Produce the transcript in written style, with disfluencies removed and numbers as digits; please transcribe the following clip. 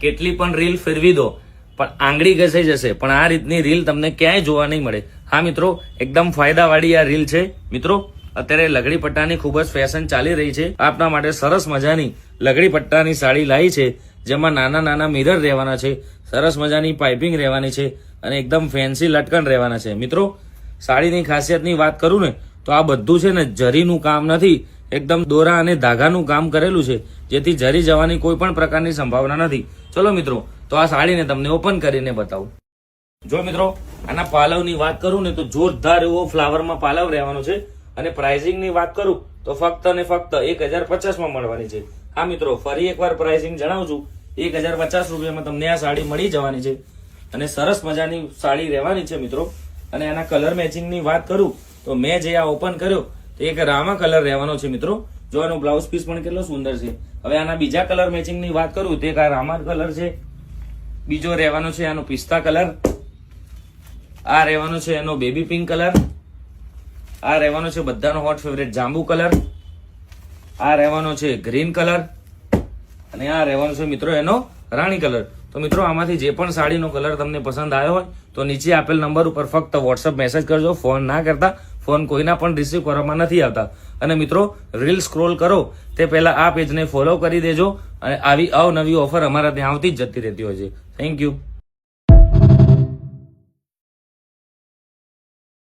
કેટલી પણ રીલ ફેરવી દો પણ આંગળી ઘસાઈ જશે, પણ આ રીતની રીલ તમને ક્યાંય જોવા નહીં મળે. હા મિત્રો, એકદમ ફાયદાવાળી આ રીલ છે. મિત્રો અત્યારે લગડી પટ્ટાની ખૂબ જ ફેશન ચાલી રહી છે. આપના માટે સરસ મજાની લગડી પટ્ટાની સાડી લાવી છે, જેમાં નાના નાના મિરર રહેવાના છે, સરસ મજાની પાઇપિંગ રહેવાની છે અને એકદમ ફેન્સી લટકન રહેવાના છે. મિત્રો સાડીની ખાસિયતની વાત કરું ને તો આ બધું છે ને જરીનું કામ નથી, એકદમ દોરા અને ધાગાનું કામ કરેલું છે, જેથી જરી જવાની કોઈ પણ પ્રકારની સંભાવના નથી. ચલો મિત્રો, તો આ સાડીને તમને ઓપન કરીને બતાવું. જો મિત્રો આના પાલવની વાત કરું ને તો જોરદાર એવો ફ્લાવરમાં પાલવ રહેવાનો છે અને પ્રાઇસિંગની વાત કરું તો ફક્ત અને ફક્ત 1050 માં મળવાની છે. હા મિત્રો, ફરી એકવાર પ્રાઇસિંગ જણાવું છું, 1050 રૂપિયામાં તમને આ સાડી મળી જવાની છે અને સરસ મજાની સાડી રહેવાની છે મિત્રો. અને આના કલર મેચિંગની વાત કરું તો મેં જે આ ઓપન કર્યો તો એક રામા કલર રહેવાનો છે મિત્રો. જો એનો બ્લાઉઝ પીસ પણ કેટલો સુંદર છે. હવે આના બીજા કલર મેચિંગની વાત કરું તો એક આ રામા કલર છે, બીજો રહેવાનો છે આનો પિસ્તા કલર, આ રહેવાનો છે એનો બેબી પિંક કલર, આ રહેવાનો છે બધાનો હોટ ફેવરેટ જાંબુ કલર, આ રહેવાનો છે ગ્રીન કલર અને આ રહેવાનો છે મિત્રો એનો રાણી કલર. તો મિત્રો આમાંથી જે પણ સાડીનો કલર તમને પસંદ આવ્યો હોય તો નીચે આપેલ નંબર ઉપર ફક્ત વોટ્સઅપ મેસેજ કરજો. ફોન ના કરતા, ફોન કોઈના પણ રિસીવ કરવામાં નથી આવતા. અને મિત્રો રીલ સ્ક્રોલ કરો તે પહેલા આ પેજને ફોલો કરી દેજો અને આવી અવનવી ઓફર અમારા ત્યાં આવતી જ જતી રહેતી હોય છે. Thank you.